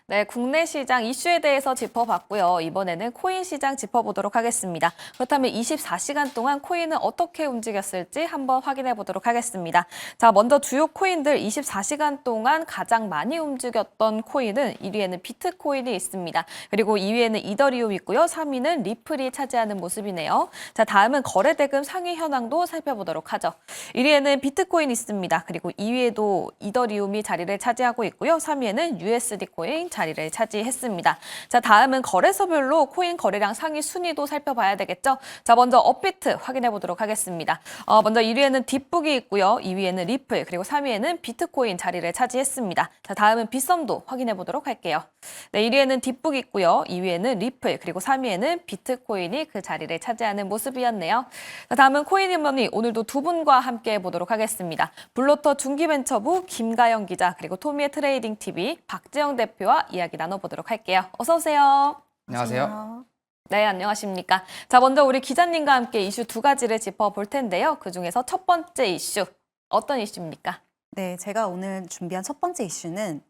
네, 국내 시장 이슈에 대해서 짚어봤고요. 이번에는 코인 시장 짚어보도록 하겠습니다. 그렇다면 24시간 동안 코인은 어떻게 움직였을지 한번 확인해 보도록 하겠습니다. 자, 먼저 주요 코인들 24시간 동안 가장 많이 움직였던 코인은 1위에는 비트코인이 있습니다. 그리고 2위에는 이더리움 있고요. 3위는 리플이 차지하는 모습이네요. 자, 다음은 거래대금 상위 현황도 살펴보도록 하죠. 1위에는 비트코인 있습니다. 그리고 2위에도 이더리움이 자리를 차지하고 있고요. 3위에는 USD 코인 자리를 차지했습니다. 자, 다음은 거래소별로 코인 거래량 상위 순위도 살펴봐야 되겠죠? 자, 먼저 업비트 확인해 보도록 하겠습니다. 먼저 1위에는 뒷북이 있고요. 2위에는 리플, 그리고 3위에는 비트코인 자리를 차지했습니다. 자, 다음은 빗썸도 확인해 보도록 할게요. 네, 1위에는 뒷북이 있고요. 2위에는 리플, 그리고 3위에는 비트코인이 그 자리를 차지하는 모습이었네요. 자, 다음은 코인인머니 오늘도 두 분과 함께 해보도록 하겠습니다. 블로터 중기벤처부 김가영 기자, 그리고 토미의 트레이딩 TV 박지영 대표와 이야기 나눠보도록 할게요. 어서 오세요. 안녕하세요. 네, 안녕하십니까. 자, 먼저 우리 기자님과 함께 이슈 두 가지를 짚어볼 텐데요. 그중에서 첫 번째 이슈, 어떤 이슈입니까? 네, 제가 오늘 준비한 첫 번째 이슈는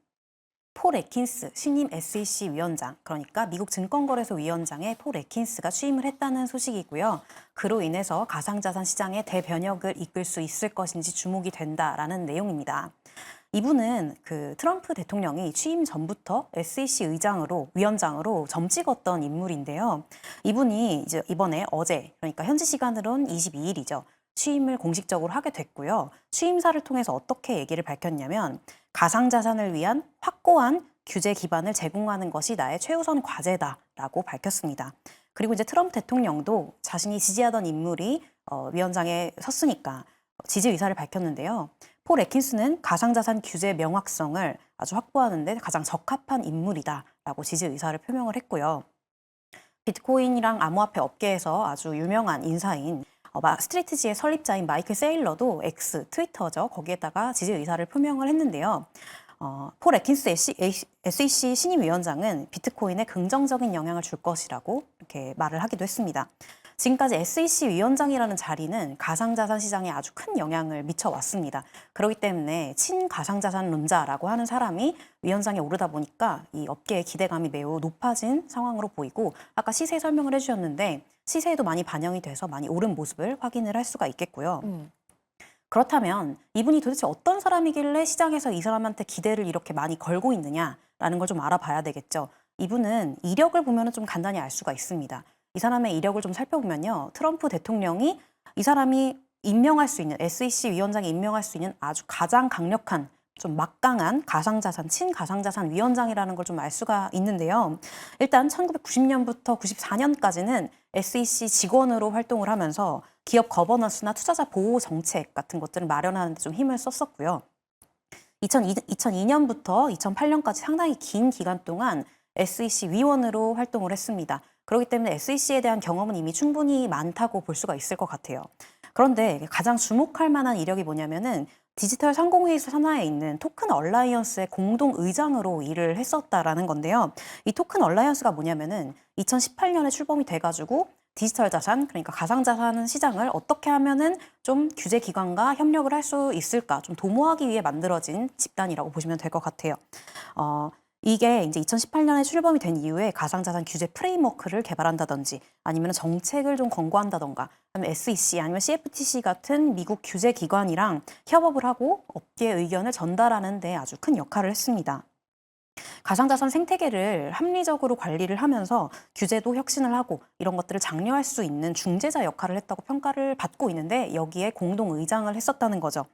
폴 애킨스 신임 SEC 위원장, 그러니까 미국 증권거래소 위원장의 폴 애킨스가 취임을 했다는 소식이고요. 그로 인해서 가상자산 시장의 대변혁을 이끌 수 있을 것인지 주목이 된다라는 내용입니다. 이분은 그 트럼프 대통령이 취임 전부터 SEC 위원장으로 점 찍었던 인물인데요. 이분이 이제 이번에 어제, 그러니까 현지 시간으로는 22일이죠. 취임을 공식적으로 하게 됐고요. 취임사를 통해서 어떻게 얘기를 밝혔냐면 가상자산을 위한 확고한 규제 기반을 제공하는 것이 나의 최우선 과제다라고 밝혔습니다. 그리고 이제 트럼프 대통령도 자신이 지지하던 인물이 위원장에 섰으니까 지지 의사를 밝혔는데요. 폴 애킨스는 가상자산 규제 명확성을 아주 확보하는 데 가장 적합한 인물이다라고 지지 의사를 표명을 했고요. 비트코인이랑 암호화폐 업계에서 아주 유명한 인사인 스트레이트지의 설립자인 마이클 세일러도 X, 트위터죠. 거기에다가 지지 의사를 표명을 했는데요. 폴 애킨스 SEC 신임 위원장은 비트코인에 긍정적인 영향을 줄 것이라고 이렇게 말을 하기도 했습니다. 지금까지 SEC 위원장이라는 자리는 가상자산 시장에 아주 큰 영향을 미쳐왔습니다. 그렇기 때문에 친가상자산론자라고 하는 사람이 위원장에 오르다 보니까 이 업계의 기대감이 매우 높아진 상황으로 보이고 아까 시세 설명을 해주셨는데 시세에도 많이 반영이 돼서 많이 오른 모습을 확인을 할 수가 있겠고요. 그렇다면 이분이 도대체 어떤 사람이길래 시장에서 이 사람한테 기대를 이렇게 많이 걸고 있느냐라는 걸 좀 알아봐야 되겠죠. 이분은 이력을 보면 좀 간단히 알 수가 있습니다. 이 사람의 이력을 좀 살펴보면요. 트럼프 대통령이 이 사람이 임명할 수 있는 SEC 위원장이 임명할 수 있는 아주 가장 강력한 좀 막강한 친가상자산 위원장이라는 걸 좀 알 수가 있는데요. 일단 1990년부터 94년까지는 SEC 직원으로 활동을 하면서 기업 거버넌스나 투자자 보호 정책 같은 것들을 마련하는 데 좀 힘을 썼었고요. 2002년부터 2008년까지 상당히 긴 기간 동안 SEC 위원으로 활동을 했습니다. 그렇기 때문에 SEC에 대한 경험은 이미 충분히 많다고 볼 수가 있을 것 같아요. 그런데 가장 주목할 만한 이력이 뭐냐면은 디지털 상공회의소 산하에 있는 토큰 얼라이언스의 공동 의장으로 일을 했었다라는 건데요. 이 토큰 얼라이언스가 뭐냐면은 2018년에 출범이 돼가지고 디지털 자산, 그러니까 가상자산 시장을 어떻게 하면은 좀 규제 기관과 협력을 할 수 있을까 좀 도모하기 위해 만들어진 집단이라고 보시면 될 것 같아요. 이게 이제 2018년에 출범이 된 이후에 가상자산 규제 프레임워크를 개발한다든지 아니면 정책을 좀 권고한다던가 아니면 SEC 아니면 CFTC 같은 미국 규제 기관이랑 협업을 하고 업계 의견을 전달하는 데 아주 큰 역할을 했습니다. 가상자산 생태계를 합리적으로 관리를 하면서 규제도 혁신을 하고 이런 것들을 장려할 수 있는 중재자 역할을 했다고 평가를 받고 있는데 여기에 공동 의장을 했었다는 거죠.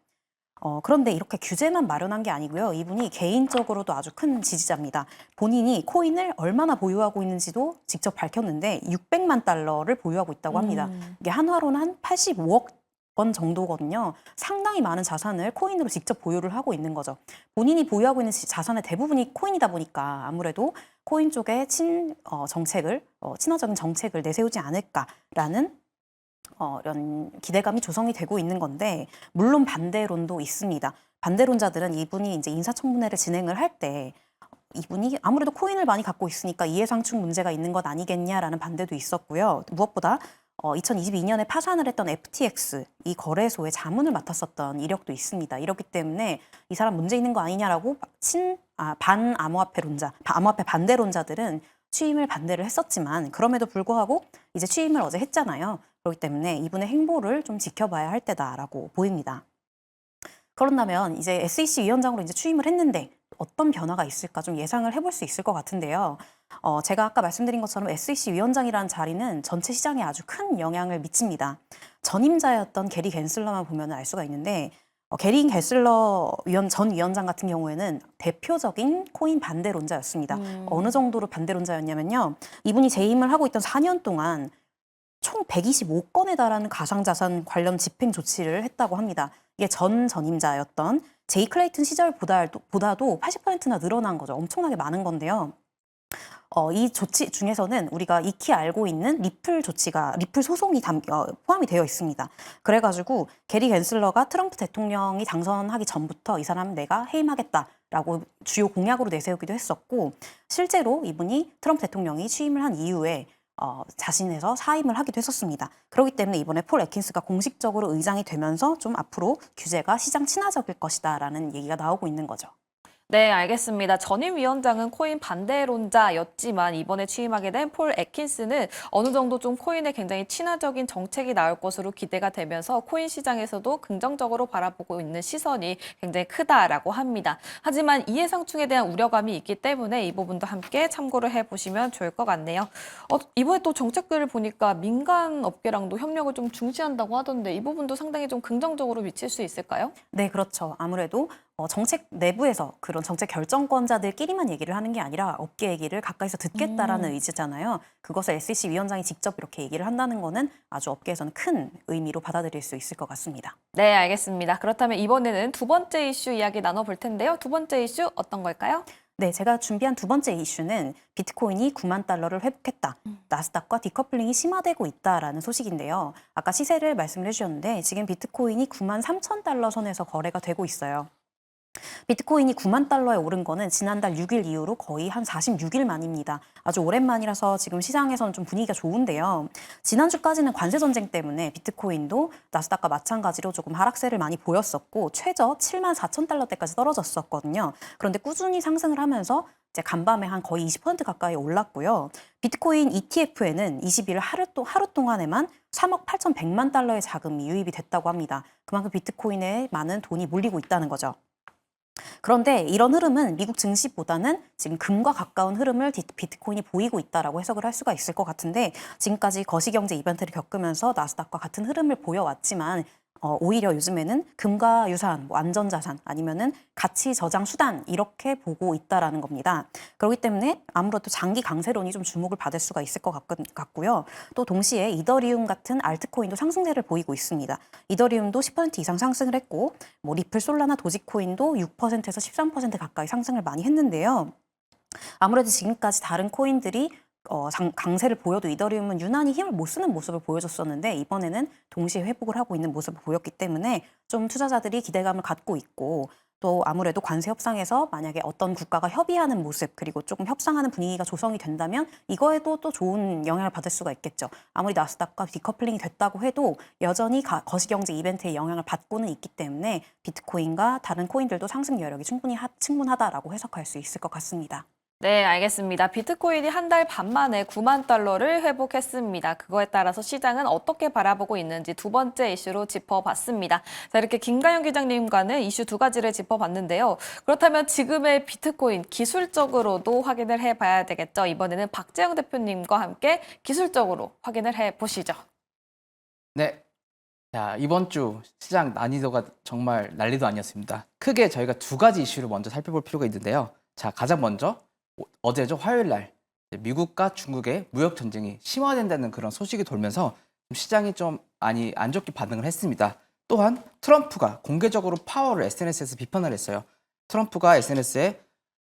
그런데 이렇게 규제만 마련한 게 아니고요. 이분이 개인적으로도 아주 큰 지지자입니다. 본인이 코인을 얼마나 보유하고 있는지도 직접 밝혔는데 600만 달러를 보유하고 있다고 합니다. 이게 한화로는 한 85억 원 정도거든요. 상당히 많은 자산을 코인으로 직접 보유를 하고 있는 거죠. 본인이 보유하고 있는 자산의 대부분이 코인이다 보니까 아무래도 코인 쪽에 친화적인 정책을 내세우지 않을까라는 이런 기대감이 조성이 되고 있는 건데 물론 반대론도 있습니다. 반대론자들은 이분이 이제 인사청문회를 진행을 할 때 이분이 아무래도 코인을 많이 갖고 있으니까 이해상충 문제가 있는 것 아니겠냐라는 반대도 있었고요. 무엇보다 2022년에 파산을 했던 FTX 이 거래소의 자문을 맡았었던 이력도 있습니다. 이렇기 때문에 이 사람 문제 있는 거 아니냐라고 암호화폐 반대론자들은 취임을 반대를 했었지만 그럼에도 불구하고 이제 취임을 어제 했잖아요. 그렇기 때문에 이분의 행보를 좀 지켜봐야 할 때다라고 보입니다. 그런다면 이제 SEC 위원장으로 이제 취임을 했는데 어떤 변화가 있을까 좀 예상을 해볼 수 있을 것 같은데요. 제가 아까 말씀드린 것처럼 SEC 위원장이라는 자리는 전체 시장에 아주 큰 영향을 미칩니다. 전임자였던 게리 겐슬러만 보면 알 수가 있는데 게리 겐슬러 전 위원장 같은 경우에는 대표적인 코인 반대론자였습니다. 어느 정도로 반대론자였냐면요. 이분이 재임을 하고 있던 4년 동안 총 125건에 달하는 가상자산 관련 집행 조치를 했다고 합니다. 이게 전임자였던 제이 클레이튼 시절보다도 80%나 늘어난 거죠. 엄청나게 많은 건데요. 이 조치 중에서는 우리가 익히 알고 있는 리플 소송이 포함이 되어 있습니다. 그래가지고 게리 겐슬러가 트럼프 대통령이 당선하기 전부터 이 사람 내가 해임하겠다라고 주요 공약으로 내세우기도 했었고 실제로 이분이 트럼프 대통령이 취임을 한 이후에 자신에서 사임을 하기도 했었습니다. 그렇기 때문에 이번에 폴 애킨스가 공식적으로 의장이 되면서 좀 앞으로 규제가 시장 친화적일 것이다라는 얘기가 나오고 있는 거죠. 네, 알겠습니다. 전임 위원장은 코인 반대론자였지만 이번에 취임하게 된 폴 애킨스는 어느 정도 좀 코인에 굉장히 친화적인 정책이 나올 것으로 기대가 되면서 코인 시장에서도 긍정적으로 바라보고 있는 시선이 굉장히 크다라고 합니다. 하지만 이해상충에 대한 우려감이 있기 때문에 이 부분도 함께 참고를 해보시면 좋을 것 같네요. 이번에 또 정책들을 보니까 민간 업계랑도 협력을 좀 중시한다고 하던데 이 부분도 상당히 좀 긍정적으로 미칠 수 있을까요? 네, 그렇죠. 아무래도 정책 내부에서 그런 정책 결정권자들끼리만 얘기를 하는 게 아니라 업계 얘기를 가까이서 듣겠다라는 의지잖아요. 그것을 SEC 위원장이 직접 이렇게 얘기를 한다는 거는 아주 업계에서는 큰 의미로 받아들일 수 있을 것 같습니다. 네, 알겠습니다. 그렇다면 이번에는 두 번째 이슈 이야기 나눠볼 텐데요. 두 번째 이슈 어떤 걸까요? 네, 제가 준비한 두 번째 이슈는 비트코인이 9만 달러를 회복했다. 나스닥과 디커플링이 심화되고 있다라는 소식인데요. 아까 시세를 말씀을 해주셨는데 지금 비트코인이 9만 3천 달러 선에서 거래가 되고 있어요. 비트코인이 9만 달러에 오른 거는 지난달 6일 이후로 거의 한 46일 만입니다. 아주 오랜만이라서 지금 시장에서는 좀 분위기가 좋은데요. 지난주까지는 관세 전쟁 때문에 비트코인도 나스닥과 마찬가지로 조금 하락세를 많이 보였었고 최저 7만 4천 달러대까지 떨어졌었거든요. 그런데 꾸준히 상승을 하면서 이제 간밤에 한 거의 20% 가까이 올랐고요. 비트코인 ETF에는 20일 하루 동안에만 3억 8,100만 달러의 자금이 유입이 됐다고 합니다. 그만큼 비트코인에 많은 돈이 몰리고 있다는 거죠. 그런데 이런 흐름은 미국 증시보다는 지금 금과 가까운 흐름을 비트코인이 보이고 있다라고 해석을 할 수가 있을 것 같은데 지금까지 거시경제 이벤트를 겪으면서 나스닥과 같은 흐름을 보여왔지만 오히려 요즘에는 금과 유사한 안전자산 아니면은 가치 저장 수단 이렇게 보고 있다라는 겁니다. 그렇기 때문에 아무래도 장기 강세론이 좀 주목을 받을 수가 있을 것 같고요. 또 동시에 이더리움 같은 알트코인도 상승세를 보이고 있습니다. 이더리움도 10% 이상 상승을 했고 리플, 솔라나, 도지코인도 6%에서 13% 가까이 상승을 많이 했는데요. 아무래도 지금까지 다른 코인들이 강세를 보여도 이더리움은 유난히 힘을 못 쓰는 모습을 보여줬었는데 이번에는 동시에 회복을 하고 있는 모습을 보였기 때문에 좀 투자자들이 기대감을 갖고 있고 또 아무래도 관세 협상에서 만약에 어떤 국가가 협의하는 모습 그리고 조금 협상하는 분위기가 조성이 된다면 이거에도 또 좋은 영향을 받을 수가 있겠죠. 아무리 나스닥과 디커플링이 됐다고 해도 여전히 거시경제 이벤트의 영향을 받고는 있기 때문에 비트코인과 다른 코인들도 상승 여력이 충분하다라고 해석할 수 있을 것 같습니다. 네, 알겠습니다. 비트코인이 한 달 반 만에 9만 달러를 회복했습니다. 그거에 따라서 시장은 어떻게 바라보고 있는지 두 번째 이슈로 짚어봤습니다. 자, 이렇게 김가영 기자님과는 이슈 두 가지를 짚어봤는데요. 그렇다면 지금의 비트코인 기술적으로도 확인을 해봐야 되겠죠. 이번에는 박재영 대표님과 함께 기술적으로 확인을 해보시죠. 네. 자, 이번 주 시장 난이도가 정말 난리도 아니었습니다. 크게 저희가 두 가지 이슈를 먼저 살펴볼 필요가 있는데요. 자, 가장 먼저 어제죠, 화요일 날 미국과 중국의 무역 전쟁이 심화된다는 그런 소식이 돌면서 시장이 좀 안 좋게 반응을 했습니다. 또한 트럼프가 공개적으로 파월을 SNS에서 비판을 했어요. 트럼프가 SNS에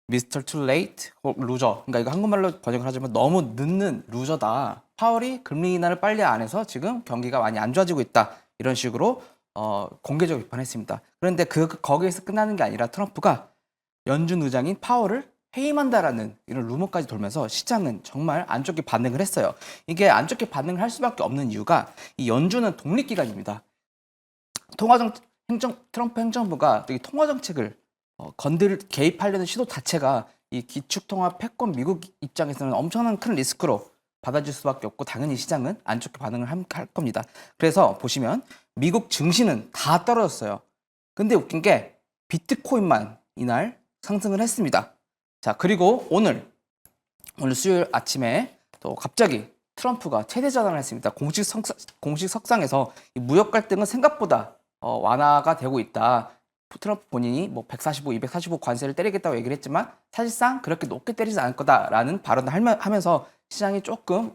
Mr. Too Late, 루저. 그러니까 이거 한국말로 번역을 하자면 너무 늦는 루저다. 파월이 금리 인하를 빨리 안 해서 지금 경기가 많이 안 좋아지고 있다. 이런 식으로 공개적으로 비판했습니다. 그런데 거기에서 끝나는 게 아니라 트럼프가 연준 의장인 파월을 해임한다라는 이런 루머까지 돌면서 시장은 정말 안 좋게 반응을 했어요. 이게 안 좋게 반응을 할 수밖에 없는 이유가 이 연준은 독립기관입니다. 트럼프 행정부가 이 통화정책을 개입하려는 시도 자체가 이 기축통화 패권 미국 입장에서는 엄청난 큰 리스크로 받아줄 수밖에 없고 당연히 시장은 안 좋게 반응을 할 겁니다. 그래서 보시면 미국 증시는 다 떨어졌어요. 근데 웃긴 게 비트코인만 이날 상승을 했습니다. 자, 그리고 오늘 수요일 아침에 또 갑자기 트럼프가 최대 전환을 했습니다. 공식 석상에서 이 무역 갈등은 생각보다 완화가 되고 있다. 트럼프 본인이 뭐 145, 245 관세를 때리겠다고 얘기를 했지만 사실상 그렇게 높게 때리지 않을 거다라는 발언을 하면서 시장이 조금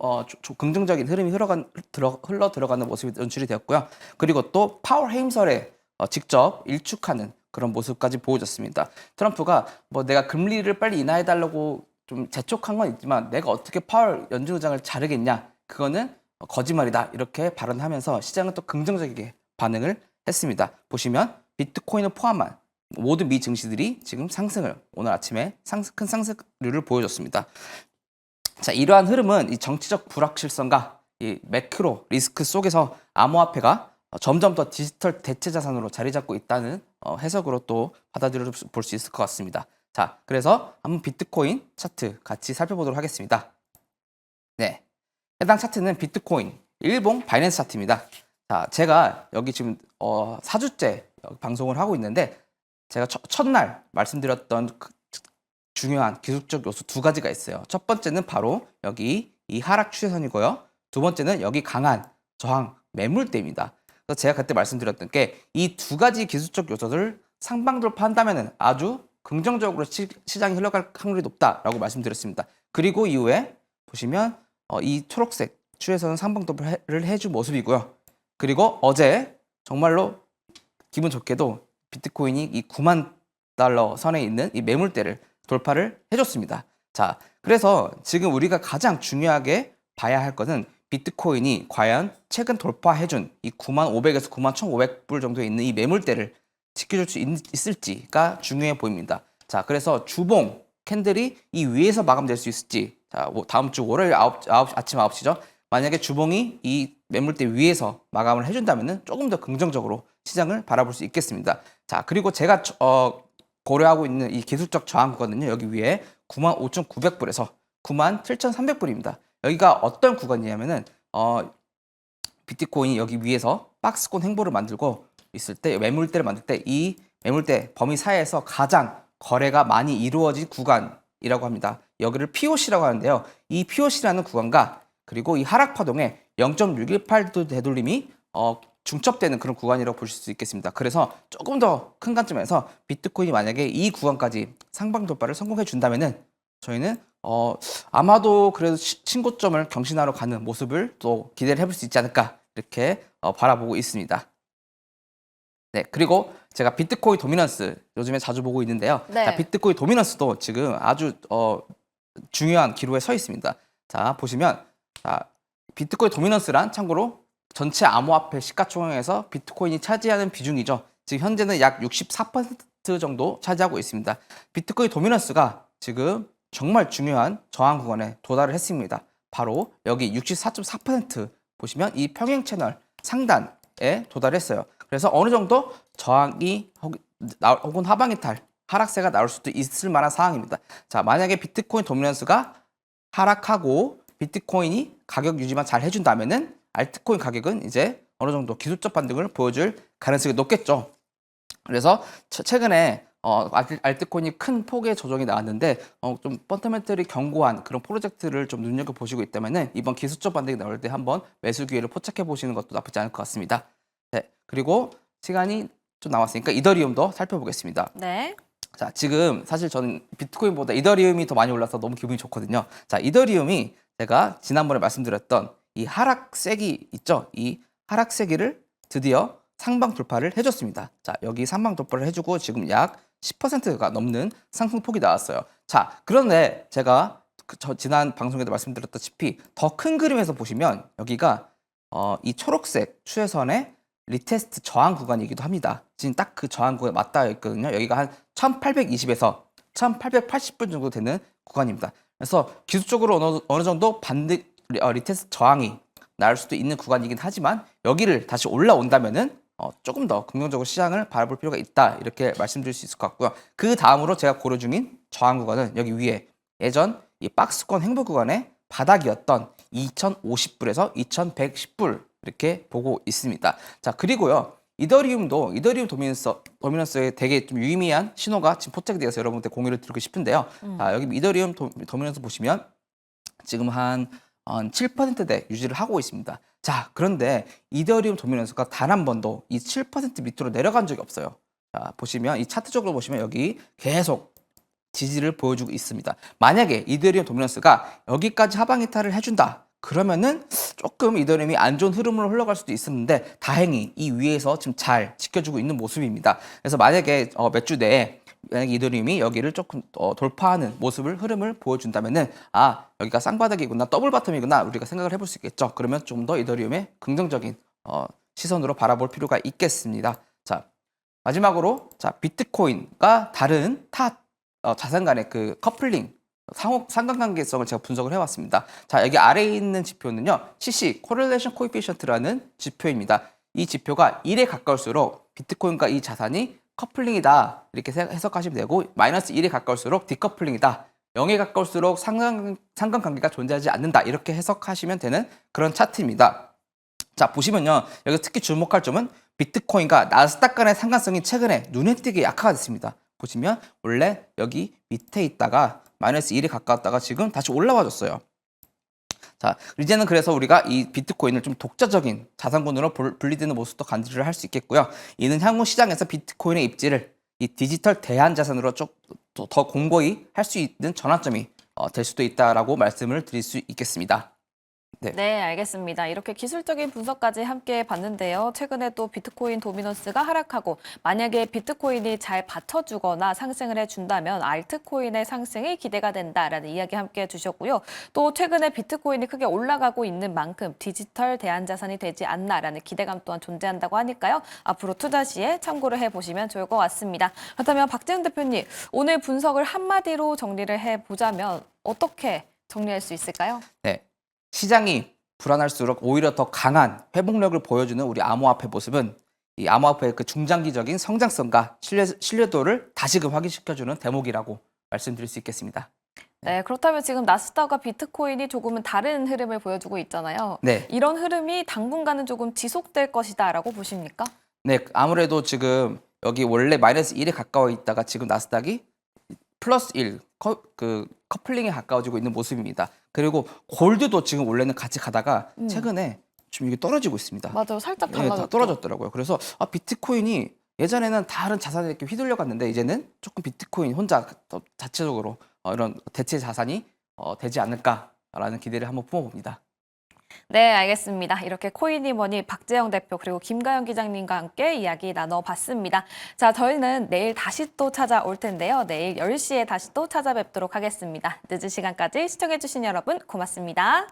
긍정적인 흐름이 흘러 들어가는 모습이 연출이 되었고요. 그리고 또 파월 해임설에 직접 일축하는 그런 모습까지 보여졌습니다. 트럼프가 뭐 내가 금리를 빨리 인하해달라고 좀 재촉한 건 있지만 내가 어떻게 파월 연준의장을 자르겠냐, 그거는 거짓말이다, 이렇게 발언하면서 시장은 또 긍정적이게 반응을 했습니다. 보시면 비트코인을 포함한 모든 미 증시들이 지금 오늘 아침에 큰 상승률을 보여줬습니다. 자, 이러한 흐름은 이 정치적 불확실성과 이 매크로 리스크 속에서 암호화폐가 점점 더 디지털 대체 자산으로 자리 잡고 있다는 해석으로 또 받아들여 볼 수 있을 것 같습니다. 자, 그래서 한번 비트코인 차트 같이 살펴보도록 하겠습니다. 네, 해당 차트는 비트코인 일봉 바이낸스 차트입니다. 자, 제가 여기 지금 4주째 방송을 하고 있는데 제가 첫날 말씀드렸던 중요한 기술적 요소 두 가지가 있어요. 첫 번째는 바로 여기 이 하락 추세선이고요. 두 번째는 여기 강한 저항 매물대입니다. 그래서 제가 그때 말씀드렸던 게 이 두 가지 기술적 요소를 상방 돌파한다면 아주 긍정적으로 시장이 흘러갈 확률이 높다라고 말씀드렸습니다. 그리고 이후에 보시면 이 초록색 추세선은 상방 돌파를 해준 모습이고요. 그리고 어제 정말로 기분 좋게도 비트코인이 이 9만 달러 선에 있는 이 매물대를 돌파를 해줬습니다. 자, 그래서 지금 우리가 가장 중요하게 봐야 할 것은 비트코인이 과연 최근 돌파해준 이 9만 500에서 9만 1,500불 정도에 있는 이 매물대를 지켜줄 수 있을지가 중요해 보입니다. 자, 그래서 주봉 캔들이 이 위에서 마감될 수 있을지, 자, 다음 주 월요일 아침 9시죠. 만약에 주봉이 이 매물대 위에서 마감을 해준다면 조금 더 긍정적으로 시장을 바라볼 수 있겠습니다. 자, 그리고 제가 고려하고 있는 이 기술적 저항구간은요, 여기 위에 95,900불에서 97,300불입니다. 여기가 어떤 구간이냐면은 비트코인이 여기 위에서 박스권 행보를 만들고 있을 때, 매물대를 만들 때 이 매물대 범위 사이에서 가장 거래가 많이 이루어진 구간이라고 합니다. 여기를 POC라고 하는데요. 이 POC라는 구간과 그리고 이 하락 파동에 0.618도 되돌림이 중첩되는 그런 구간이라고 보실 수 있겠습니다. 그래서 조금 더 큰 관점에서 비트코인이 만약에 이 구간까지 상방 돌파를 성공해 준다면은 저희는 아마도 그래도 신고점을 경신하러 가는 모습을 또 기대를 해볼 수 있지 않을까, 이렇게 바라보고 있습니다. 네, 그리고 제가 비트코인 도미넌스 요즘에 자주 보고 있는데요. 네. 자, 비트코인 도미넌스도 지금 아주 중요한 기로에 서 있습니다. 자, 보시면 비트코인 도미넌스란 참고로 전체 암호화폐 시가총액에서 비트코인이 차지하는 비중이죠. 지금 현재는 약 64% 정도 차지하고 있습니다. 비트코인 도미넌스가 지금 정말 중요한 저항 구간에 도달을 했습니다. 바로 여기 64.4% 보시면 이 평행 채널 상단에 도달했어요. 그래서 어느 정도 저항이 혹은 하방이탈, 하락세가 나올 수도 있을 만한 상황입니다. 자, 만약에 비트코인 도미넌스가 하락하고 비트코인이 가격 유지만 잘 해준다면은 알트코인 가격은 이제 어느 정도 기술적 반등을 보여줄 가능성이 높겠죠. 그래서 최근에 알트코인이 큰 폭의 조정이 나왔는데 좀 펀더멘털이 견고한 그런 프로젝트를 좀 눈여겨보시고 있다면은 이번 기술적 반등이 나올 때 한번 매수 기회를 포착해 보시는 것도 나쁘지 않을 것 같습니다. 네, 그리고 시간이 좀 남았으니까 이더리움도 살펴보겠습니다. 네. 자, 지금 사실 저는 비트코인보다 이더리움이 더 많이 올라서 너무 기분이 좋거든요. 자, 이더리움이 제가 지난번에 말씀드렸던 이 하락세기 있죠? 이 하락세기를 드디어 상방 돌파를 해줬습니다. 자, 여기 상방 돌파를 해주고 지금 약 10%가 넘는 상승폭이 나왔어요. 자, 그런데 제가 지난 방송에도 말씀드렸다시피 더 큰 그림에서 보시면 여기가 이 초록색 추세선의 리테스트 저항 구간이기도 합니다. 지금 딱 그 저항 구간에 맞닿아 있거든요. 여기가 한 1820에서 1880분 정도 되는 구간입니다. 그래서 기술적으로 어느 정도 리테스트 저항이 나올 수도 있는 구간이긴 하지만 여기를 다시 올라온다면은 조금 더 긍정적으로 시장을 바라볼 필요가 있다 이렇게 말씀드릴 수 있을 것 같고요. 그 다음으로 제가 고려 중인 저항 구간은 여기 위에 예전 이 박스권 행보 구간의 바닥이었던 2,050불에서 2,110불 이렇게 보고 있습니다. 자, 그리고요. 이더리움 도미넌스에 되게 좀 유의미한 신호가 지금 포착이 되어서 여러분한테 공유를 드리고 싶은데요. 자, 여기 이더리움 도미넌스 보시면 지금 한 7%대 유지를 하고 있습니다. 자, 그런데 이더리움 도미넌스가 단 한 번도 이 7% 밑으로 내려간 적이 없어요. 자, 보시면 이 차트적으로 보시면 여기 계속 지지를 보여주고 있습니다. 만약에 이더리움 도미넌스가 여기까지 하방 이탈을 해준다. 그러면은 조금 이더리움이 안 좋은 흐름으로 흘러갈 수도 있었는데 다행히 이 위에서 지금 잘 지켜주고 있는 모습입니다. 그래서 만약에 몇 주 내에 만약에 이더리움이 여기를 조금 돌파하는 흐름을 보여준다면은 여기가 쌍바닥이구나, 더블 바텀이구나 우리가 생각을 해볼 수 있겠죠. 그러면 좀 더 이더리움의 긍정적인 시선으로 바라볼 필요가 있겠습니다. 자, 마지막으로 비트코인과 다른 자산 간의 그 커플링 상관관계성을 제가 분석을 해왔습니다. 자, 여기 아래에 있는 지표는요, CC, Correlation Coefficient라는 지표입니다. 이 지표가 1에 가까울수록 비트코인과 이 자산이 커플링이다 이렇게 해석하시면 되고, 마이너스 1에 가까울수록 디커플링이다, 0에 가까울수록 상관관계가 존재하지 않는다 이렇게 해석하시면 되는 그런 차트입니다. 자, 보시면요, 여기 특히 주목할 점은 비트코인과 나스닥 간의 상관성이 최근에 눈에 띄게 약화가 됐습니다. 보시면 원래 여기 밑에 있다가 마이너스 1에 가까웠다가 지금 다시 올라와줬어요. 자, 이제는 그래서 우리가 이 비트코인을 좀 독자적인 자산군으로 분리되는 모습도 간주를 할 수 있겠고요. 이는 향후 시장에서 비트코인의 입지를 이 디지털 대안 자산으로 좀 더 공고히 할 수 있는 전환점이 될 수도 있다라고 말씀을 드릴 수 있겠습니다. 네, 알겠습니다. 이렇게 기술적인 분석까지 함께 봤는데요. 최근에 또 비트코인 도미넌스가 하락하고 만약에 비트코인이 잘 받쳐주거나 상승을 해준다면 알트코인의 상승이 기대가 된다라는 이야기 함께 해주셨고요. 또 최근에 비트코인이 크게 올라가고 있는 만큼 디지털 대안자산이 되지 않나라는 기대감 또한 존재한다고 하니까요. 앞으로 투자 시에 참고를 해보시면 좋을 것 같습니다. 그렇다면 박재훈 대표님, 오늘 분석을 한마디로 정리를 해보자면 어떻게 정리할 수 있을까요? 네. 시장이 불안할수록 오히려 더 강한 회복력을 보여주는 우리 암호화폐 모습은 이 암호화폐의 그 중장기적인 성장성과 신뢰도를 다시금 확인시켜주는 대목이라고 말씀드릴 수 있겠습니다. 네, 그렇다면 지금 나스닥과 비트코인이 조금은 다른 흐름을 보여주고 있잖아요. 네. 이런 흐름이 당분간은 조금 지속될 것이다라고 보십니까? 네, 아무래도 지금 여기 원래 마이너스 1에 가까워 있다가 지금 나스닥이 플러스 1, 커플링에 가까워지고 있는 모습입니다. 그리고 골드도 지금 원래는 같이 가다가 최근에 좀 이게 떨어지고 있습니다. 맞아요, 살짝 네, 달라졌죠. 다 떨어졌더라고요. 그래서 비트코인이 예전에는 다른 자산에 이렇게 휘둘려 갔는데 이제는 조금 비트코인 혼자 자체적으로 이런 대체 자산이 되지 않을까라는 기대를 한번 품어봅니다. 네, 알겠습니다. 이렇게 코인이머니 박재영 대표 그리고 김가연 기자님과 함께 이야기 나눠봤습니다. 자, 저희는 내일 다시 또 찾아올 텐데요. 내일 10시에 다시 또 찾아뵙도록 하겠습니다. 늦은 시간까지 시청해주신 여러분 고맙습니다.